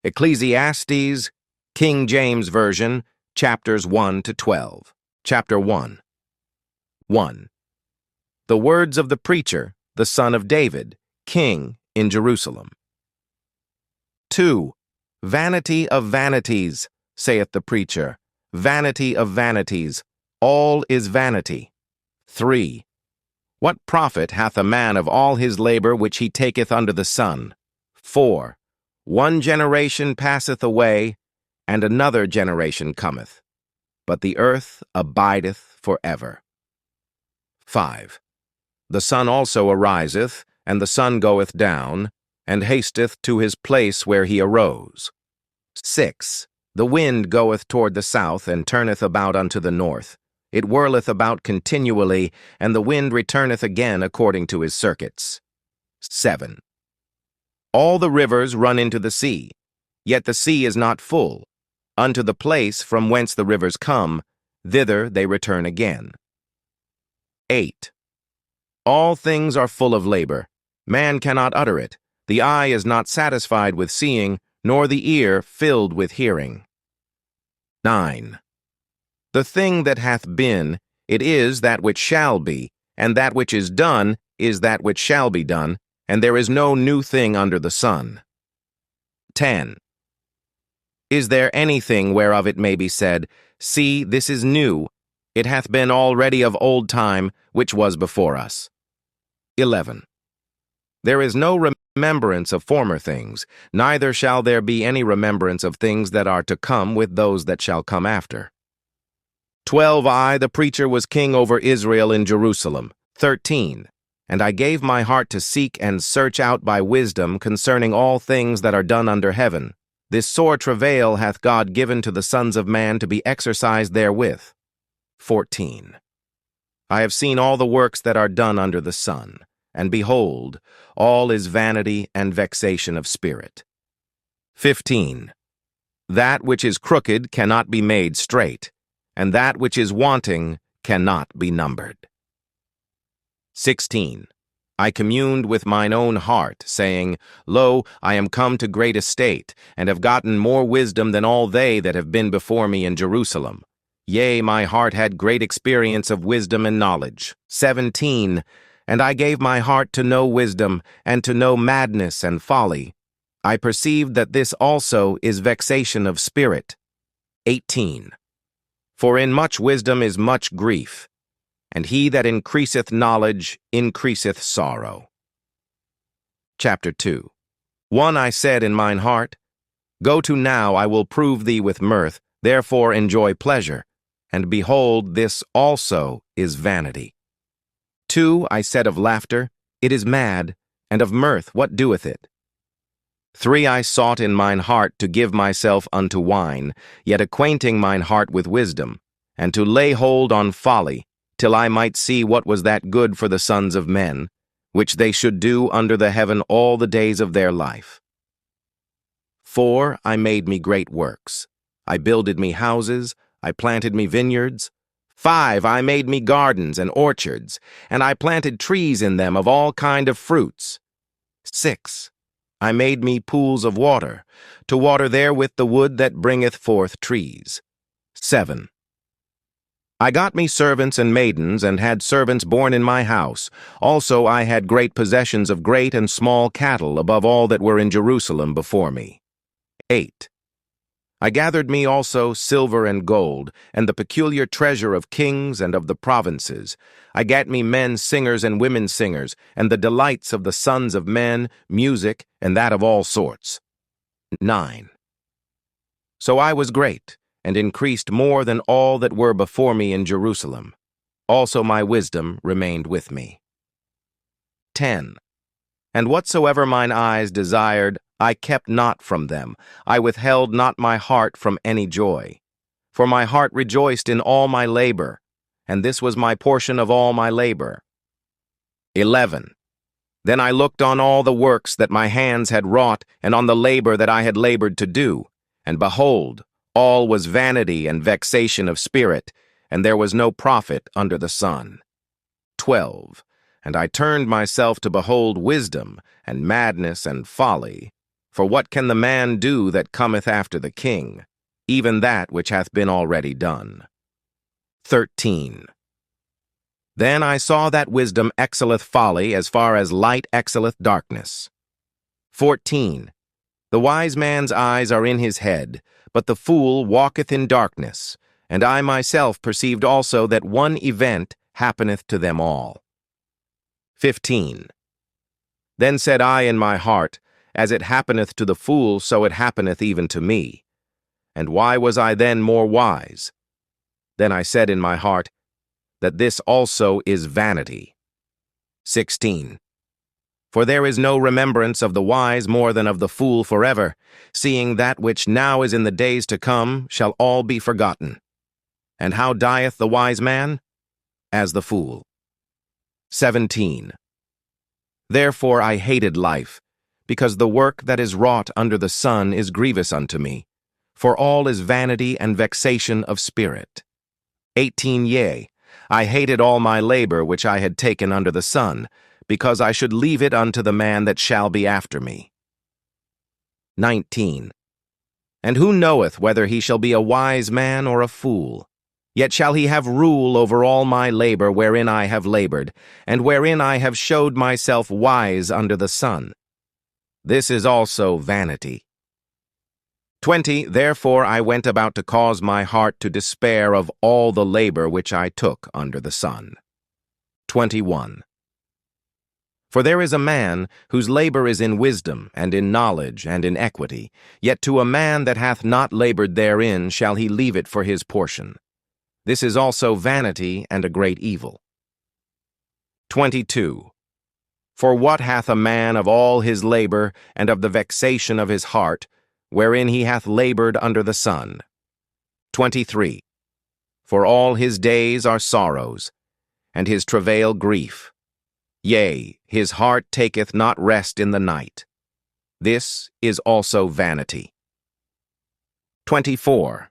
Ecclesiastes, King James Version, chapters 1 to 12. Chapter 1. 1. The words of the preacher, the son of David, king in Jerusalem. 2. Vanity of vanities, saith the preacher, vanity of vanities, all is vanity. 3. What profit hath a man of all his labor which he taketh under the sun? 4. One generation passeth away, and another generation cometh, but the earth abideth forever. 5. The sun also ariseth, and the sun goeth down, and hasteth to his place where he arose. 6. The wind goeth toward the south, and turneth about unto the north. It whirleth about continually, and the wind returneth again according to his circuits. 7. All the rivers run into the sea, yet the sea is not full. Unto the place from whence the rivers come, thither they return again. 8. All things are full of labor. Man cannot utter it. The eye is not satisfied with seeing, nor the ear filled with hearing. 9. The thing that hath been, it is that which shall be, and that which is done is that which shall be done, and there is no new thing under the sun. 10. Is there anything whereof it may be said, See, this is new, it hath been already of old time, which was before us? 11. There is no remembrance of former things, neither shall there be any remembrance of things that are to come with those that shall come after. 12. I, the preacher, was king over Israel in Jerusalem. 13. And I gave my heart to seek and search out by wisdom concerning all things that are done under heaven. This sore travail hath God given to the sons of man to be exercised therewith. 14. I have seen all the works that are done under the sun, and behold, all is vanity and vexation of spirit. 15. That which is crooked cannot be made straight, and that which is wanting cannot be numbered. 16. I communed with mine own heart, saying, Lo, I am come to great estate, and have gotten more wisdom than all they that have been before me in Jerusalem. Yea, my heart had great experience of wisdom and knowledge. 17. And I gave my heart to know wisdom, and to know madness and folly. I perceived that this also is vexation of spirit. 18. For in much wisdom is much grief, and he that increaseth knowledge increaseth sorrow. Chapter 2. 1. I said in mine heart, Go to now, I will prove thee with mirth, therefore enjoy pleasure, and behold, this also is vanity. 2. I said of laughter, It is mad, and of mirth, what doeth it? 3. I sought in mine heart to give myself unto wine, yet acquainting mine heart with wisdom, and to lay hold on folly, till I might see what was that good for the sons of men, which they should do under the heaven all the days of their life. 4. I made me great works. I builded me houses, I planted me vineyards. 5. I made me gardens and orchards, and I planted trees in them of all kind of fruits. 6. I made me pools of water, to water therewith the wood that bringeth forth trees. 7. I got me servants and maidens, and had servants born in my house. Also I had great possessions of great and small cattle above all that were in Jerusalem before me. 8. I gathered me also silver and gold, and the peculiar treasure of kings and of the provinces. I gat me men singers and women singers, and the delights of the sons of men, music, and that of all sorts. 9. So I was great, and increased more than all that were before me in Jerusalem. Also my wisdom remained with me. 10. And whatsoever mine eyes desired, I kept not from them. I withheld not my heart from any joy. For my heart rejoiced in all my labor, and this was my portion of all my labor. 11. Then I looked on all the works that my hands had wrought, and on the labor that I had labored to do, and behold, all was vanity and vexation of spirit, and there was no profit under the sun. 12. And I turned myself to behold wisdom, and madness, and folly. For what can the man do that cometh after the king? Even that which hath been already done. 13. Then I saw that wisdom excelleth folly as far as light excelleth darkness. 14. The wise man's eyes are in his head, but the fool walketh in darkness. And I myself perceived also that one event happeneth to them all. 15. Then said I in my heart, As it happeneth to the fool, so it happeneth even to me. And why was I then more wise? Then I said in my heart, That this also is vanity. 16. For there is no remembrance of the wise more than of the fool forever, seeing that which now is in the days to come shall all be forgotten. And how dieth the wise man? As the fool. 17. Therefore I hated life, because the work that is wrought under the sun is grievous unto me, for all is vanity and vexation of spirit. 18. Yea, I hated all my labor which I had taken under the sun, because I should leave it unto the man that shall be after me. 19. And who knoweth whether he shall be a wise man or a fool? Yet shall he have rule over all my labor wherein I have labored, and wherein I have showed myself wise under the sun. This is also vanity. 20. Therefore I went about to cause my heart to despair of all the labor which I took under the sun. 21. For there is a man whose labor is in wisdom, and in knowledge, and in equity, yet to a man that hath not labored therein shall he leave it for his portion. This is also vanity and a great evil. 22. For what hath a man of all his labor, and of the vexation of his heart, wherein he hath labored under the sun? 23. For all his days are sorrows, and his travail grief. Yea, his heart taketh not rest in the night. This is also vanity. 24.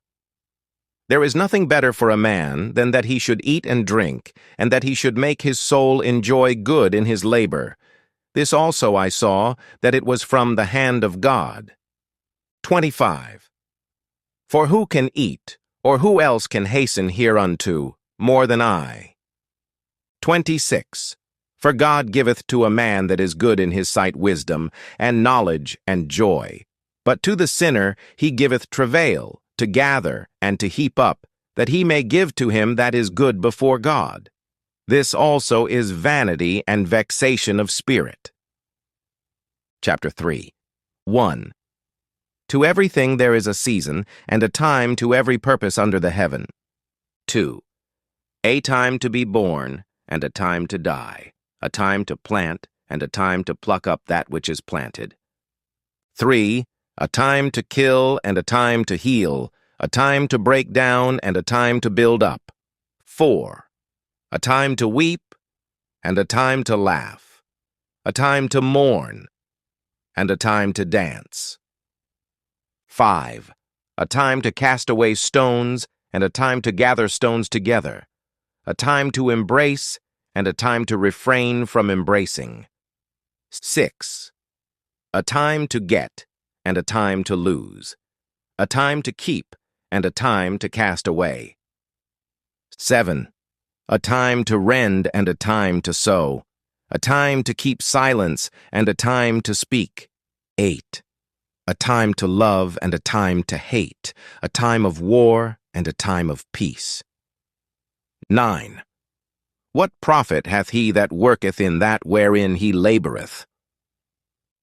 There is nothing better for a man than that he should eat and drink, and that he should make his soul enjoy good in his labor. This also I saw, that it was from the hand of God. 25. For who can eat, or who else can hasten hereunto, more than I? 26. For God giveth to a man that is good in his sight wisdom, and knowledge, and joy. But to the sinner he giveth travail, to gather, and to heap up, that he may give to him that is good before God. This also is vanity and vexation of spirit. Chapter 3. 1. To everything there is a season, and a time to every purpose under the heaven. 2. A time to be born, and a time to die. A time to plant, and a time to pluck up that which is planted. 3. A time to kill, and a time to heal. A time to break down, and a time to build up. 4. A time to weep, and a time to laugh. A time to mourn, and a time to dance. 5. A time to cast away stones, and a time to gather stones together. A time to embrace, and a time to refrain from embracing. 6. A time to get, and a time to lose. A time to keep, and a time to cast away. 7. A time to rend, and a time to sow. A time to keep silence, and a time to speak. 8. A time to love, and a time to hate. A time of war, and a time of peace. 9. What profit hath he that worketh in that wherein he laboureth?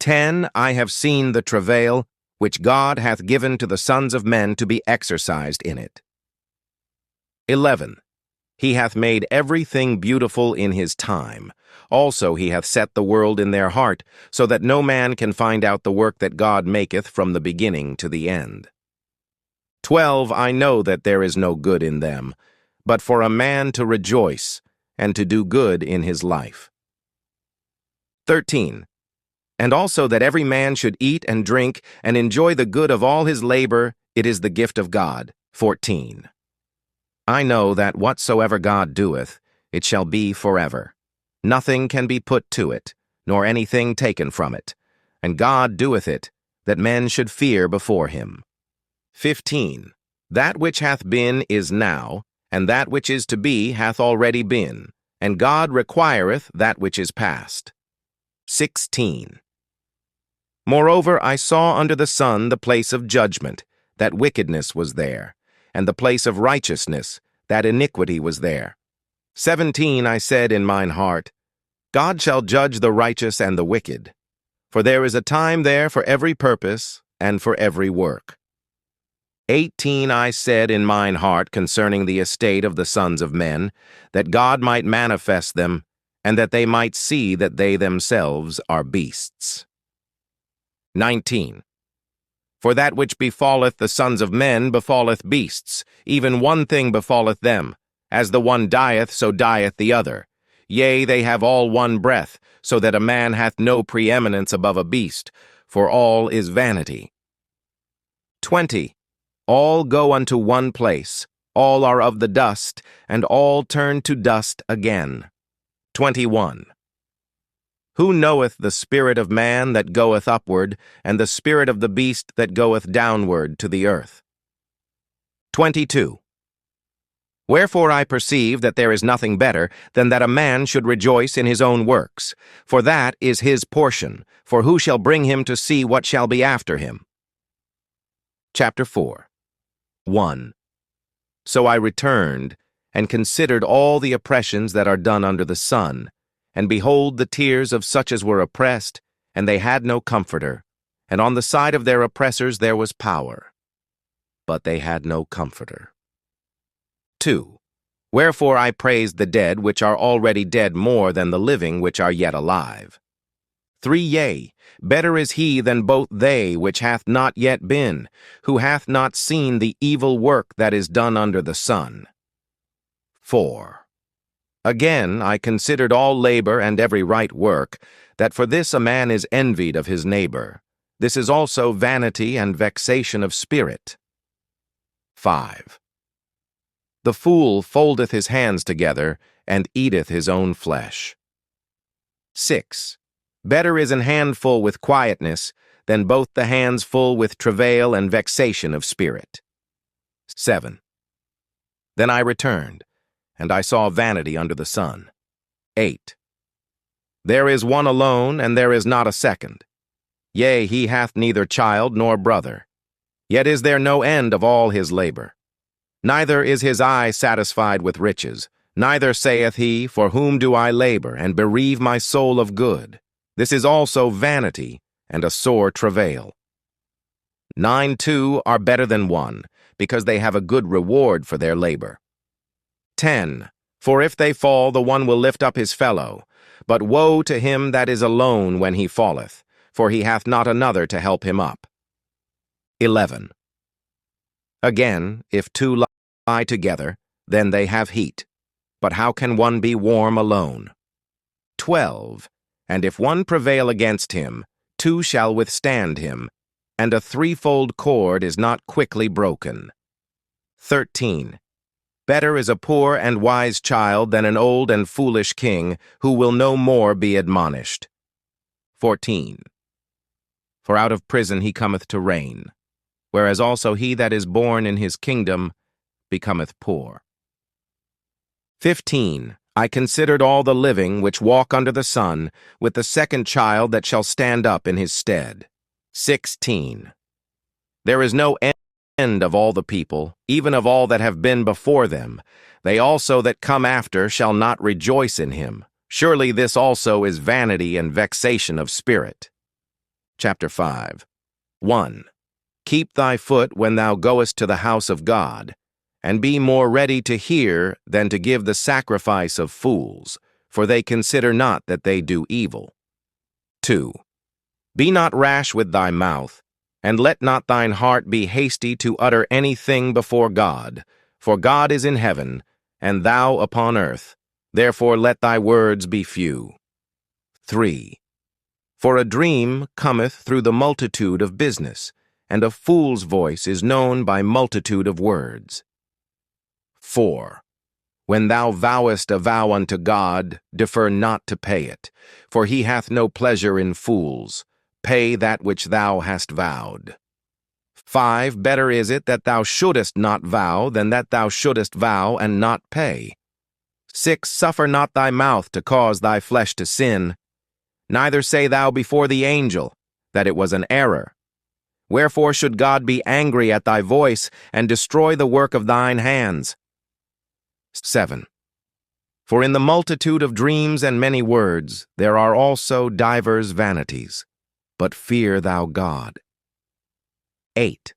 10. I have seen the travail which God hath given to the sons of men to be exercised in it. 11. He hath made everything beautiful in his time. Also he hath set the world in their heart, so that no man can find out the work that God maketh from the beginning to the end. 12. I know that there is no good in them, but for a man to rejoice, and to do good in his life. 13. And also that every man should eat and drink, and enjoy the good of all his labor, it is the gift of God. 14. I know that whatsoever God doeth, it shall be forever. Nothing can be put to it, nor anything taken from it. And God doeth it, that men should fear before him. 15. That which hath been is now, and that which is to be hath already been, and God requireth that which is past. 16. Moreover, I saw under the sun the place of judgment, that wickedness was there, and the place of righteousness, that iniquity was there. 17. I said in mine heart, God shall judge the righteous and the wicked, for there is a time there for every purpose and for every work. 18. I said in mine heart concerning the estate of the sons of men, that God might manifest them, and that they might see that they themselves are beasts. 19. For that which befalleth the sons of men befalleth beasts, even one thing befalleth them. As the one dieth, so dieth the other. Yea, they have all one breath, so that a man hath no preeminence above a beast, for all is vanity. 20. All go unto one place, all are of the dust, and all turn to dust again. 21. Who knoweth the spirit of man that goeth upward, and the spirit of the beast that goeth downward to the earth? 22. Wherefore I perceive that there is nothing better than that a man should rejoice in his own works, for that is his portion, for who shall bring him to see what shall be after him? Chapter 4. 1. So I returned, and considered all the oppressions that are done under the sun, and behold the tears of such as were oppressed, and they had no comforter, and on the side of their oppressors there was power, but they had no comforter. 2. Wherefore I praised the dead which are already dead more than the living which are yet alive. 3. Yea, better is he than both they which hath not yet been, who hath not seen the evil work that is done under the sun. 4. Again, I considered all labor and every right work, that for this a man is envied of his neighbor. This is also vanity and vexation of spirit. 5. The fool foldeth his hands together, and eateth his own flesh. 6. Better is an handful with quietness than both the hands full with travail and vexation of spirit. 7. Then I returned, and I saw vanity under the sun. 8. There is one alone, and there is not a second. Yea, he hath neither child nor brother. Yet is there no end of all his labor. Neither is his eye satisfied with riches, neither saith he, For whom do I labor, and bereave my soul of good? This is also vanity, and a sore travail. 9 too are better than one, because they have a good reward for their labor. 10. For if they fall, the one will lift up his fellow. But woe to him that is alone when he falleth, for he hath not another to help him up. 11. Again, if two lie together, then they have heat. But how can one be warm alone? 12. And if one prevail against him, two shall withstand him, and a threefold cord is not quickly broken. 13. Better is a poor and wise child than an old and foolish king, who will no more be admonished. 14. For out of prison he cometh to reign, whereas also he that is born in his kingdom becometh poor. 15. I considered all the living which walk under the sun, with the second child that shall stand up in his stead. 16. There is no end of all the people, even of all that have been before them. They also that come after shall not rejoice in him. Surely this also is vanity and vexation of spirit. Chapter 5. 1. Keep thy foot when thou goest to the house of God, and be more ready to hear than to give the sacrifice of fools, for they consider not that they do evil. 2. Be not rash with thy mouth, and let not thine heart be hasty to utter anything before God, for God is in heaven, and thou upon earth. Therefore let thy words be few. 3. For a dream cometh through the multitude of business, and a fool's voice is known by multitude of words. 4. When thou vowest a vow unto God, defer not to pay it, for he hath no pleasure in fools, pay that which thou hast vowed. 5. Better is it that thou shouldest not vow than that thou shouldest vow and not pay. 6. Suffer not thy mouth to cause thy flesh to sin. Neither say thou before the angel that it was an error. Wherefore should God be angry at thy voice and destroy the work of thine hands? 7. For in the multitude of dreams and many words there are also divers vanities, but fear thou God. 8.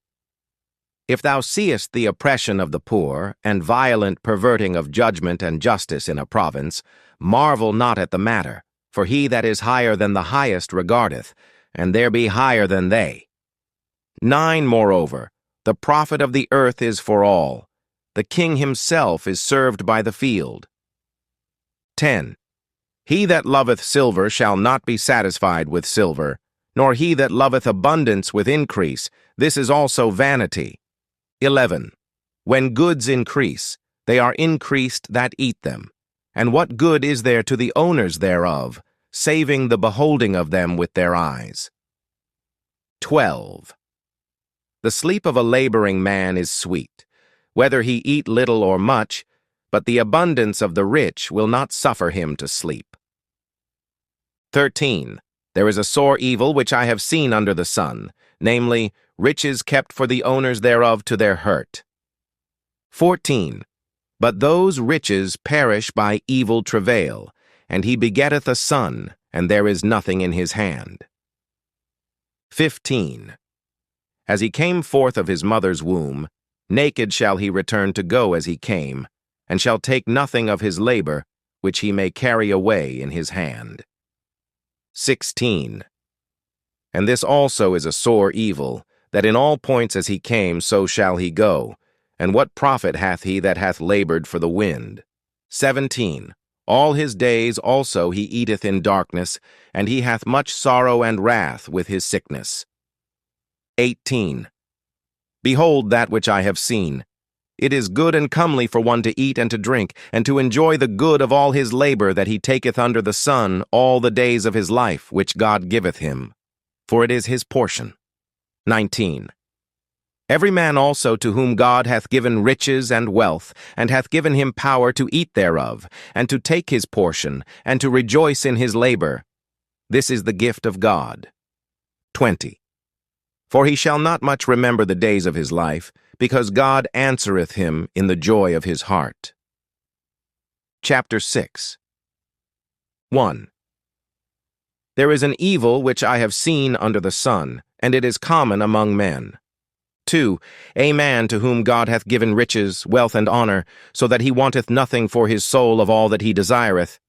If thou seest the oppression of the poor, and violent perverting of judgment and justice in a province, marvel not at the matter, for he that is higher than the highest regardeth, and there be higher than they. 9. Moreover, the profit of the earth is for all. The king himself is served by the field. 10. He that loveth silver shall not be satisfied with silver, nor he that loveth abundance with increase. This is also vanity. 11. When goods increase, they are increased that eat them. And what good is there to the owners thereof, saving the beholding of them with their eyes? 12. The sleep of a laboring man is sweet, whether he eat little or much, but the abundance of the rich will not suffer him to sleep. 13. There is a sore evil which I have seen under the sun, namely, riches kept for the owners thereof to their hurt. 14. But those riches perish by evil travail, and he begetteth a son, and there is nothing in his hand. 15. As he came forth of his mother's womb, naked shall he return to go as he came, and shall take nothing of his labor, which he may carry away in his hand. 16. And this also is a sore evil, that in all points as he came, so shall he go. And what profit hath he that hath labored for the wind? 17. All his days also he eateth in darkness, and he hath much sorrow and wrath with his sickness. 18. Behold that which I have seen. It is good and comely for one to eat and to drink, and to enjoy the good of all his labor that he taketh under the sun all the days of his life, which God giveth him. For it is his portion. 19. Every man also to whom God hath given riches and wealth, and hath given him power to eat thereof, and to take his portion, and to rejoice in his labor. This is the gift of God. 20. For he shall not much remember the days of his life, because God answereth him in the joy of his heart. Chapter 6. 1. There is an evil which I have seen under the sun, and it is common among men. 2. A man to whom God hath given riches, wealth, and honor, so that he wanteth nothing for his soul of all that he desireth.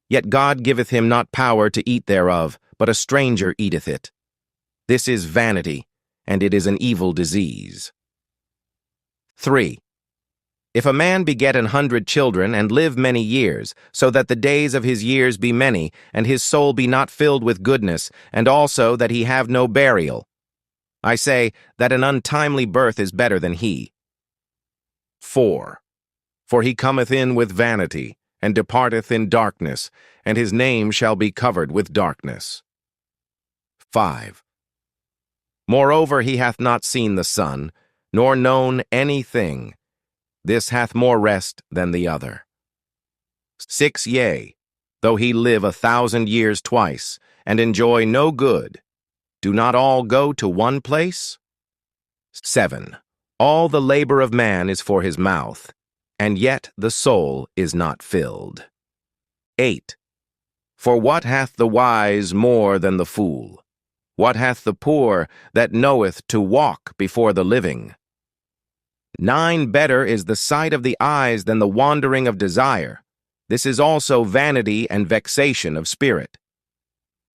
Yet God giveth him not power to eat thereof, but a stranger eateth it. This is vanity, and it is an evil disease. 3. If a man beget 100 children, and live many years, so that the days of his years be many, and his soul be not filled with goodness, and also that he have no burial, I say that an untimely birth is better than he. 4. For he cometh in with vanity, and departeth in darkness, and his name shall be covered with darkness. 5. Moreover, he hath not seen the sun, nor known anything. This hath more rest than the other. 6. Yea, though he live 1,000 years twice, and enjoy no good, do not all go to one place? 7. All the labor of man is for his mouth, and yet the soul is not filled. 8. For what hath the wise more than the fool? What hath the poor that knoweth to walk before the living? 9. Better is the sight of the eyes than the wandering of desire. This is also vanity and vexation of spirit.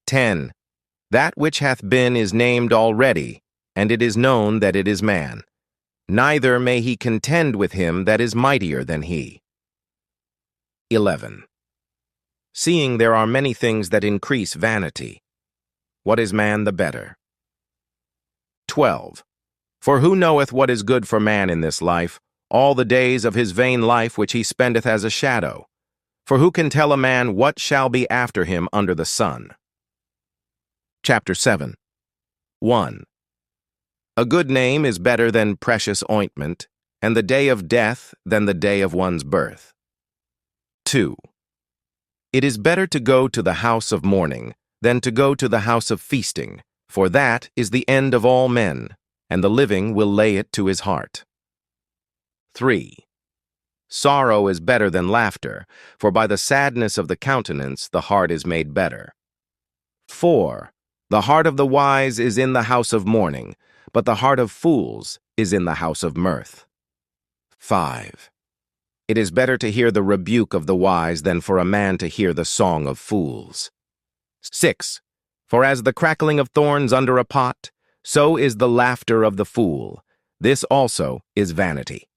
10. That which hath been is named already, and it is known that it is man. Neither may he contend with him that is mightier than he. 11. Seeing there are many things that increase vanity, what is man the better? 12. For who knoweth what is good for man in this life, all the days of his vain life which he spendeth as a shadow? For who can tell a man what shall be after him under the sun? Chapter 7. 1. A good name is better than precious ointment, and the day of death than the day of one's birth. 2. It is better to go to the house of mourning than to go to the house of feasting, for that is the end of all men, and the living will lay it to his heart. 3. Sorrow is better than laughter, for by the sadness of the countenance the heart is made better. 4. The heart of the wise is in the house of mourning, but the heart of fools is in the house of mirth. 5. It is better to hear the rebuke of the wise than for a man to hear the song of fools. 6. For as the crackling of thorns under a pot, so is the laughter of the fool. This also is vanity.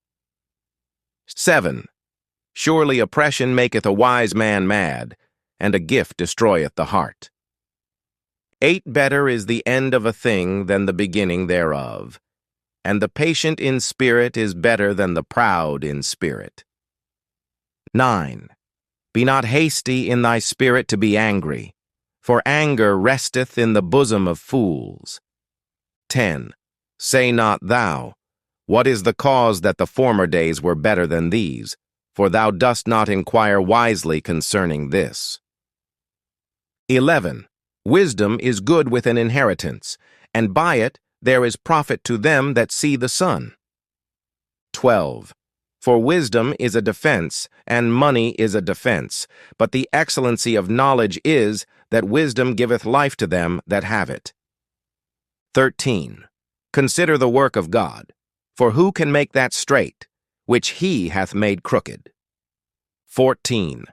7. Surely oppression maketh a wise man mad, and a gift destroyeth the heart. 8. Better is the end of a thing than the beginning thereof, and the patient in spirit is better than the proud in spirit. 9. Be not hasty in thy spirit to be angry, for anger resteth in the bosom of fools. 10. Say not thou, what is the cause that the former days were better than these? For thou dost not inquire wisely concerning this. 11. Wisdom is good with an inheritance, and by it there is profit to them that see the sun. 12. For wisdom is a defense, and money is a defense, but the excellency of knowledge is that wisdom giveth life to them that have it. 13. Consider the work of God, for who can make that straight, which he hath made crooked? 14.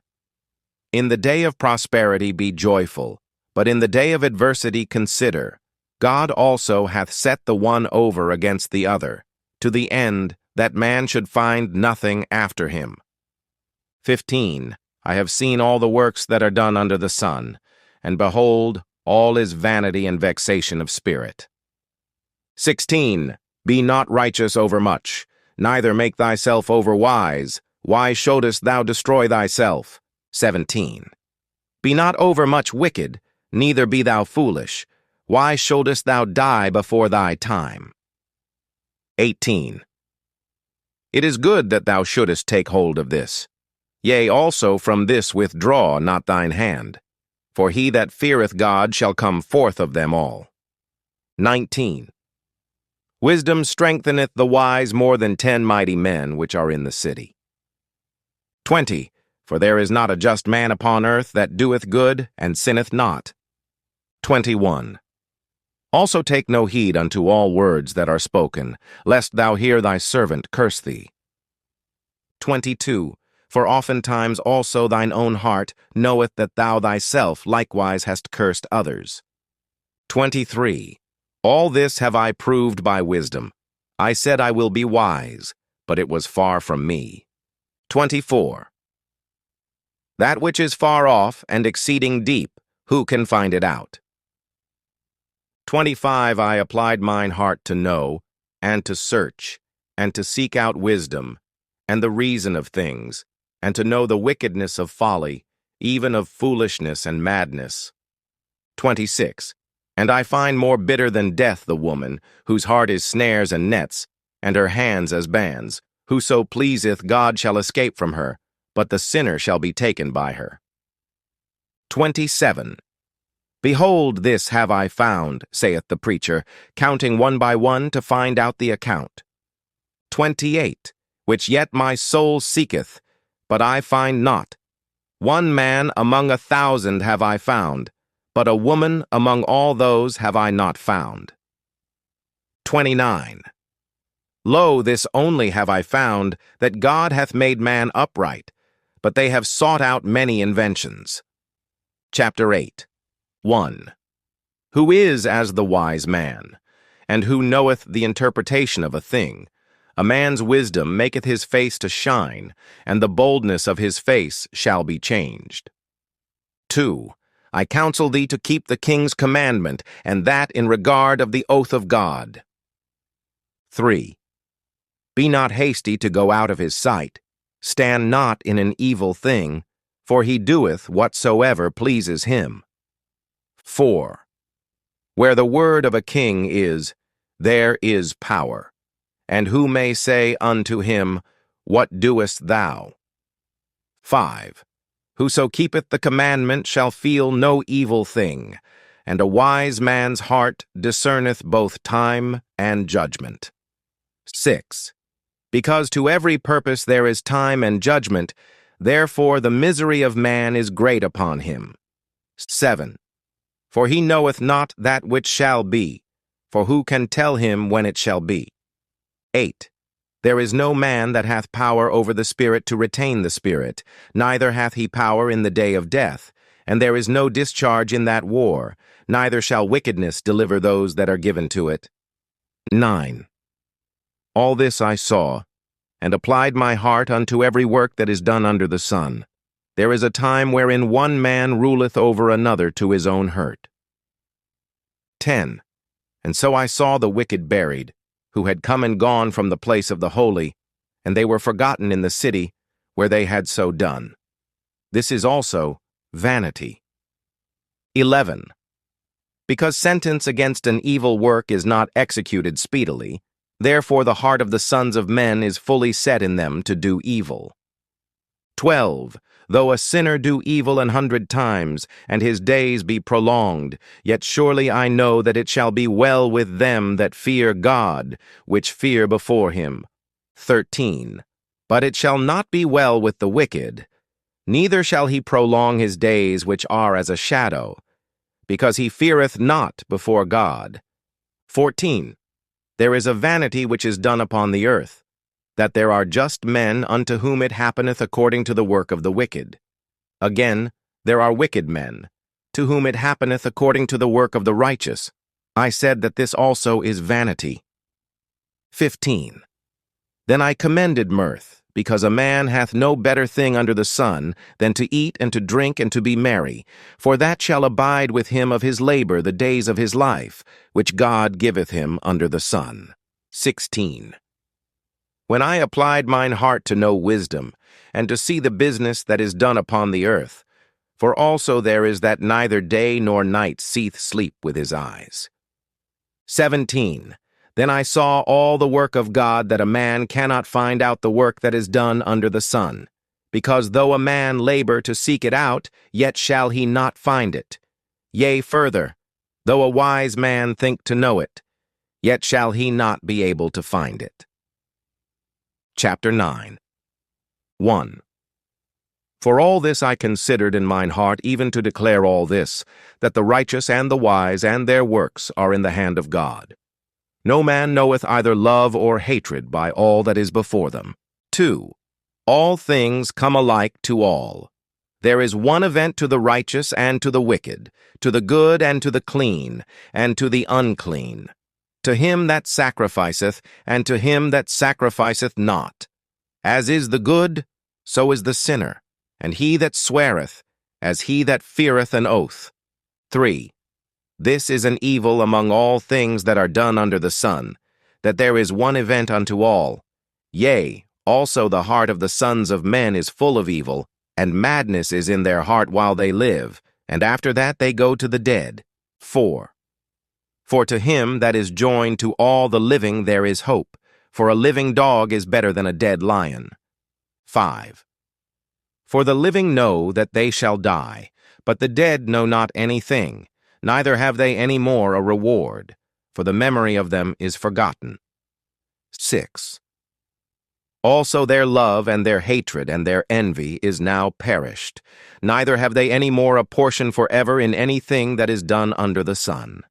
In the day of prosperity be joyful, but in the day of adversity consider, God also hath set the one over against the other, to the end that man should find nothing after him. 15. I have seen all the works that are done under the sun, and behold, all is vanity and vexation of spirit. 16. Be not righteous overmuch, neither make thyself overwise. Why shouldest thou destroy thyself? 17. Be not overmuch wicked, neither be thou foolish. Why shouldest thou die before thy time? 18. It is good that thou shouldest take hold of this. Yea, also from this withdraw not thine hand. For he that feareth God shall come forth of them all. 19. Wisdom strengtheneth the wise more than 10 mighty men which are in the city. 20. For there is not a just man upon earth that doeth good and sinneth not. 21. Also take no heed unto all words that are spoken, lest thou hear thy servant curse thee. 22. For oftentimes also thine own heart knoweth that thou thyself likewise hast cursed others. 23. All this have I proved by wisdom. I said I will be wise, but it was far from me. 24. That which is far off and exceeding deep, who can find it out? 25. I applied mine heart to know, and to search, and to seek out wisdom, and the reason of things, and to know the wickedness of folly, even of foolishness and madness. 26. And I find more bitter than death the woman, whose heart is snares and nets, and her hands as bands. Whoso pleaseth God shall escape from her, but the sinner shall be taken by her. 27. Behold, this have I found, saith the preacher, counting one by one to find out the account. 28. Which yet my soul seeketh, but I find not. One man among 1,000 have I found, but a woman among all those have I not found. 29. Lo, this only have I found, that God hath made man upright, but they have sought out many inventions. Chapter 8. 1. Who is as the wise man, and who knoweth the interpretation of a thing? A man's wisdom maketh his face to shine, and the boldness of his face shall be changed. 2. I counsel thee to keep the king's commandment, and that in regard of the oath of God. 3. Be not hasty to go out of his sight. Stand not in an evil thing, for he doeth whatsoever pleases him. 4. Where the word of a king is, there is power. And who may say unto him, What doest thou? 5. Whoso keepeth the commandment shall feel no evil thing, and a wise man's heart discerneth both time and judgment. 6. Because to every purpose there is time and judgment, therefore the misery of man is great upon him. 7. For he knoweth not that which shall be, for who can tell him when it shall be? 8. There is no man that hath power over the Spirit to retain the Spirit, neither hath he power in the day of death, and there is no discharge in that war, neither shall wickedness deliver those that are given to it. 9. All this I saw, and applied my heart unto every work that is done under the sun. There is a time wherein one man ruleth over another to his own hurt. 10. And so I saw the wicked buried, who had come and gone from the place of the holy, and they were forgotten in the city where they had so done. This is also vanity. 11. Because sentence against an evil work is not executed speedily, therefore the heart of the sons of men is fully set in them to do evil. 12. Though a sinner do evil 100 times, and his days be prolonged, yet surely I know that it shall be well with them that fear God, which fear before him. 13. But it shall not be well with the wicked, neither shall he prolong his days which are as a shadow, because he feareth not before God. 14. There is a vanity which is done upon the earth, that there are just men unto whom it happeneth according to the work of the wicked. Again, there are wicked men, to whom it happeneth according to the work of the righteous. I said that this also is vanity. 15. Then I commended mirth, because a man hath no better thing under the sun than to eat and to drink and to be merry, for that shall abide with him of his labor the days of his life, which God giveth him under the sun. 16. When I applied mine heart to know wisdom, and to see the business that is done upon the earth, for also there is that neither day nor night seeth sleep with his eyes. 17. Then I saw all the work of God, that a man cannot find out the work that is done under the sun, because though a man labor to seek it out, yet shall he not find it. Yea, further, though a wise man think to know it, yet shall he not be able to find it. Chapter 9. 1. For all this I considered in mine heart, even to declare all this, that the righteous and the wise and their works are in the hand of God. No man knoweth either love or hatred by all that is before them. 2. All things come alike to all. There is one event to the righteous and to the wicked, to the good and to the clean, and to the unclean. To him that sacrificeth, and to him that sacrificeth not. As is the good, so is the sinner, and he that sweareth, as he that feareth an oath. 3. This is an evil among all things that are done under the sun, that there is one event unto all. Yea, also the heart of the sons of men is full of evil, and madness is in their heart while they live, and after that they go to the dead. 4. For to him that is joined to all the living there is hope, for a living dog is better than a dead lion. 5. For the living know that they shall die, but the dead know not anything, neither have they any more a reward, for the memory of them is forgotten. 6. Also their love and their hatred and their envy is now perished, neither have they any more a portion forever in anything that is done under the sun.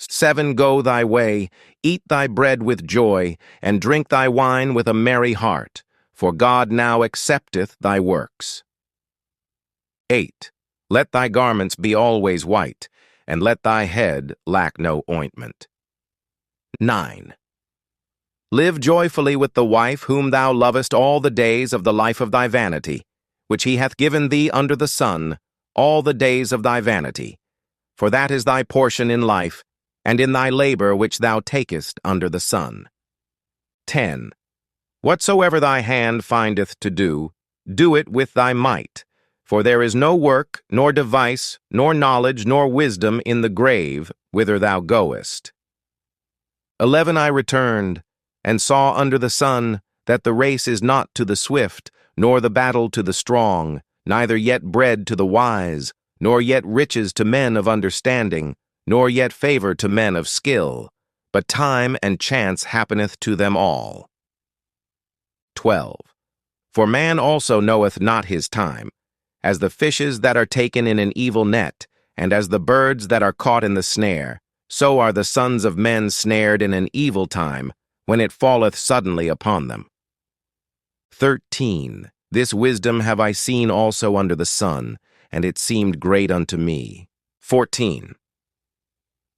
7. Go thy way, eat thy bread with joy, and drink thy wine with a merry heart, for God now accepteth thy works. 8. Let thy garments be always white, and let thy head lack no ointment. 9. Live joyfully with the wife whom thou lovest all the days of the life of thy vanity, which he hath given thee under the sun, all the days of thy vanity. For that is thy portion in life, and in thy labor which thou takest under the sun. 10. Whatsoever thy hand findeth to do, do it with thy might, For there is no work, nor device, nor knowledge, nor wisdom in the grave whither thou goest. 11 I returned, and saw under the sun that the race is not to the swift, nor the battle to the strong, neither yet bread to the wise, nor yet riches to men of understanding, nor yet favor to men of skill, but time and chance happeneth to them all. 12 For man also knoweth not his time, as the fishes that are taken in an evil net, and as the birds that are caught in the snare, so are the sons of men snared in an evil time, when it falleth suddenly upon them. 13 This wisdom have I seen also under the sun, and it seemed great unto me. 14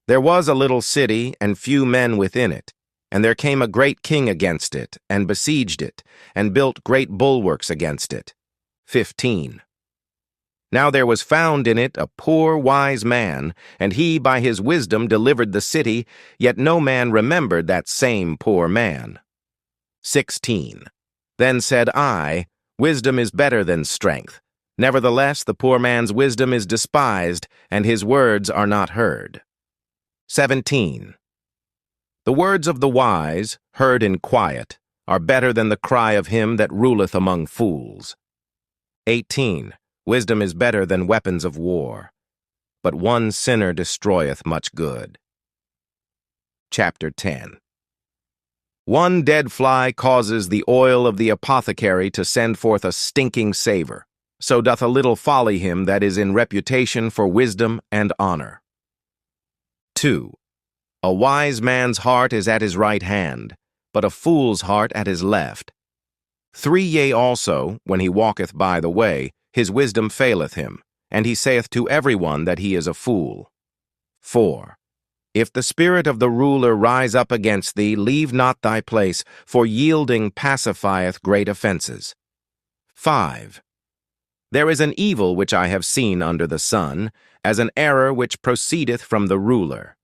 There was a little city, and few men within it, and there came a great king against it, and besieged it, and built great bulwarks against it. 15 Now there was found in it a poor wise man, and he by his wisdom delivered the city, yet no man remembered that same poor man. 16 Then said I, Wisdom is better than strength. Nevertheless, the poor man's wisdom is despised, and his words are not heard. 17 The words of the wise, heard in quiet, are better than the cry of him that ruleth among fools. 18 Wisdom is better than weapons of war, but one sinner destroyeth much good. Chapter 10 One dead fly causes the oil of the apothecary to send forth a stinking savor. So doth a little folly him that is in reputation for wisdom and honor. 2 A wise man's heart is at his right hand, but a fool's heart at his left. 3 Yea also, when he walketh by the way, his wisdom faileth him, and he saith to every one that he is a fool. 4 If the spirit of the ruler rise up against thee, leave not thy place, for yielding pacifieth great offenses. 5 There is an evil which I have seen under the sun, as an error which proceedeth from the ruler.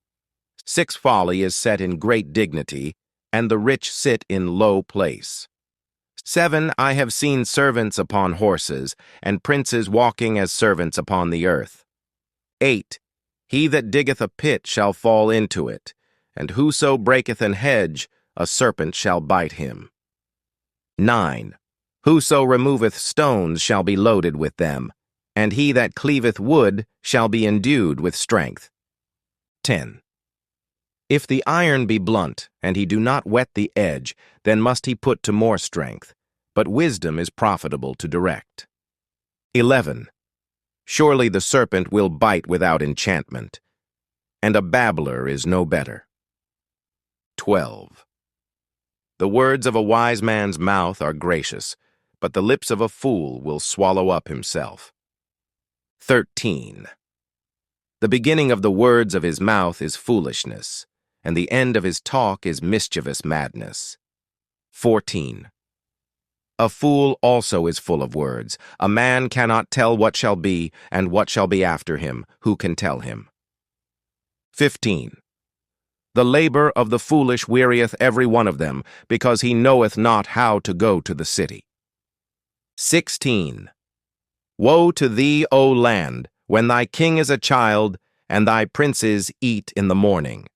6 Folly is set in great dignity, and the rich sit in low place. 7 I have seen servants upon horses, and princes walking as servants upon the earth. 8 He that diggeth a pit shall fall into it, and whoso breaketh an hedge, a serpent shall bite him. 9 Whoso removeth stones shall be loaded with them, and he that cleaveth wood shall be endued with strength. 10 If the iron be blunt, and he do not whet the edge, then must he put to more strength, but wisdom is profitable to direct. 11 Surely the serpent will bite without enchantment, and a babbler is no better. 12 The words of a wise man's mouth are gracious, but the lips of a fool will swallow up himself. 13 The beginning of the words of his mouth is foolishness, and the end of his talk is mischievous madness. 14 A fool also is full of words. A man cannot tell what shall be, and what shall be after him. Who can tell him? 15 The labor of the foolish wearieth every one of them, because he knoweth not how to go to the city. 16 Woe to thee, O land, when thy king is a child, and thy princes eat in the morning.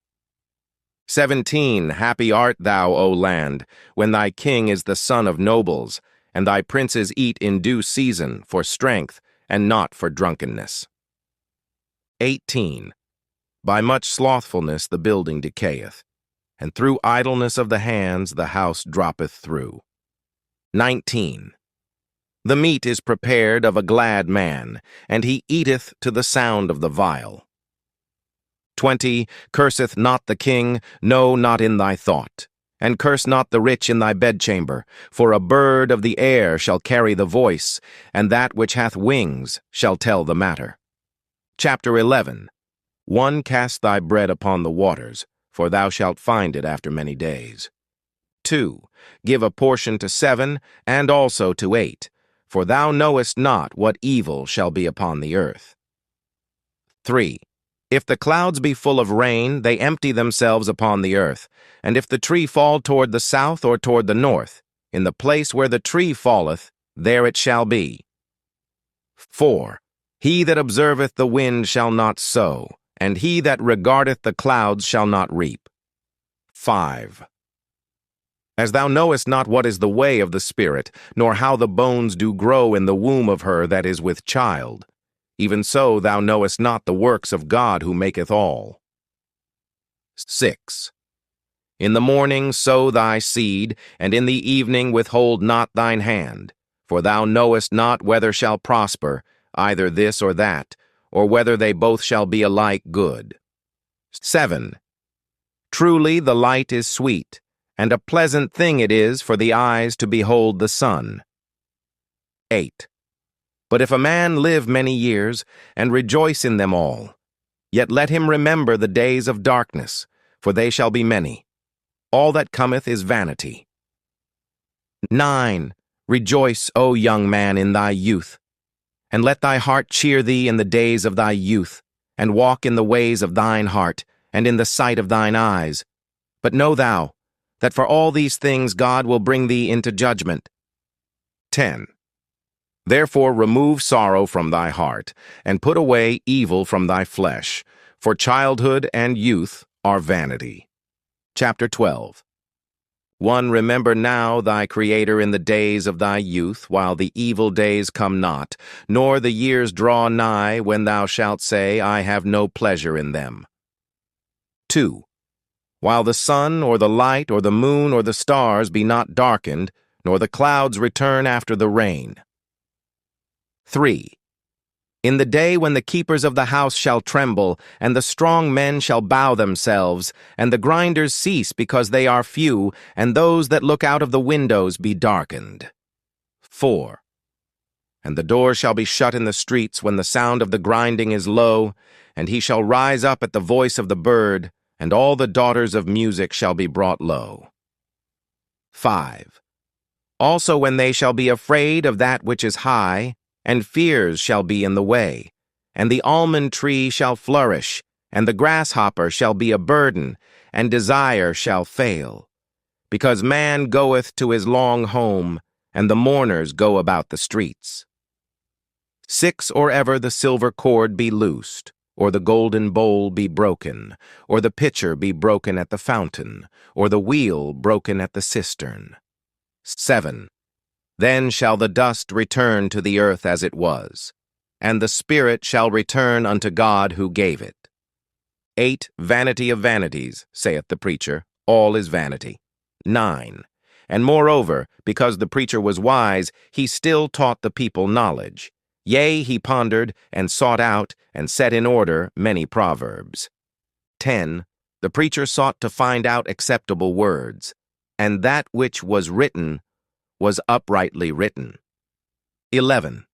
17 Happy art thou, O land, when thy king is the son of nobles, and thy princes eat in due season for strength, and not for drunkenness. 18 By much slothfulness the building decayeth, and through idleness of the hands the house droppeth through. 19 The meat is prepared of a glad man, and he eateth to the sound of the viol. 20 Curseth not the king, no, not in thy thought. And curse not the rich in thy bedchamber, for a bird of the air shall carry the voice, and that which hath wings shall tell the matter. Chapter 11 1 Cast thy bread upon the waters, for thou shalt find it after many days. 2 Give a portion to 7, and also to 8, for thou knowest not what evil shall be upon the earth. 3 If the clouds be full of rain, they empty themselves upon the earth. And if the tree fall toward the south or toward the north, in the place where the tree falleth, there it shall be. 4. He that observeth the wind shall not sow, and he that regardeth the clouds shall not reap. 5. As thou knowest not what is the way of the Spirit, nor how the bones do grow in the womb of her that is with child, even so thou knowest not the works of God who maketh all. 6. In the morning sow thy seed, and in the evening withhold not thine hand, for thou knowest not whether shall prosper, either this or that, or whether they both shall be alike good. 7. Truly the light is sweet, and a pleasant thing it is for the eyes to behold the sun. 8. But if a man live many years, and rejoice in them all, yet let him remember the days of darkness, for they shall be many. All that cometh is vanity. 9. Rejoice, O young man, in thy youth, and let thy heart cheer thee in the days of thy youth, and walk in the ways of thine heart, and in the sight of thine eyes. But know thou, that for all these things God will bring thee into judgment. 10. Therefore remove sorrow from thy heart, and put away evil from thy flesh, for childhood and youth are vanity. Chapter 12. 1. Remember now thy Creator in the days of thy youth, while the evil days come not, nor the years draw nigh, when thou shalt say, I have no pleasure in them. 2. While the sun, or the light, or the moon, or the stars be not darkened, nor the clouds return after the rain. 3. In the day when the keepers of the house shall tremble, and the strong men shall bow themselves, and the grinders cease because they are few, and those that look out of the windows be darkened. 4. And the door shall be shut in the streets when the sound of the grinding is low, and he shall rise up at the voice of the bird, and all the daughters of music shall be brought low. 5. Also when they shall be afraid of that which is high, and fears shall be in the way, and the almond tree shall flourish, and the grasshopper shall be a burden, and desire shall fail. Because man goeth to his long home, and the mourners go about the streets. 6. Or ever the silver cord be loosed, or the golden bowl be broken, or the pitcher be broken at the fountain, or the wheel broken at the cistern. 7. Then shall the dust return to the earth as it was, and the spirit shall return unto God who gave it. 8. Vanity of vanities, saith the preacher, all is vanity. 9. And moreover, because the preacher was wise, he still taught the people knowledge. Yea, he pondered, and sought out, and set in order many proverbs. 10. The preacher sought to find out acceptable words, and that which was written was uprightly written. 11.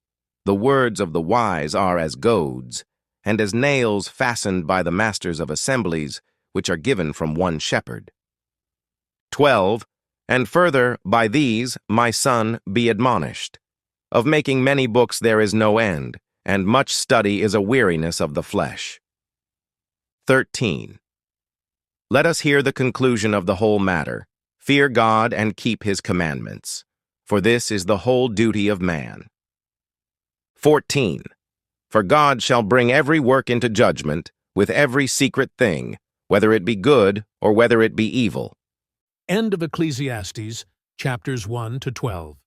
The words of the wise are as goads, and as nails fastened by the masters of assemblies, which are given from one shepherd. 12. And further, by these, my son, be admonished. Of making many books there is no end, and much study is a weariness of the flesh. 13. Let us hear the conclusion of the whole matter. Fear God and keep his commandments, for this is the whole duty of man. 14. For God shall bring every work into judgment, with every secret thing, whether it be good or whether it be evil. End of Ecclesiastes, chapters 1 to 12.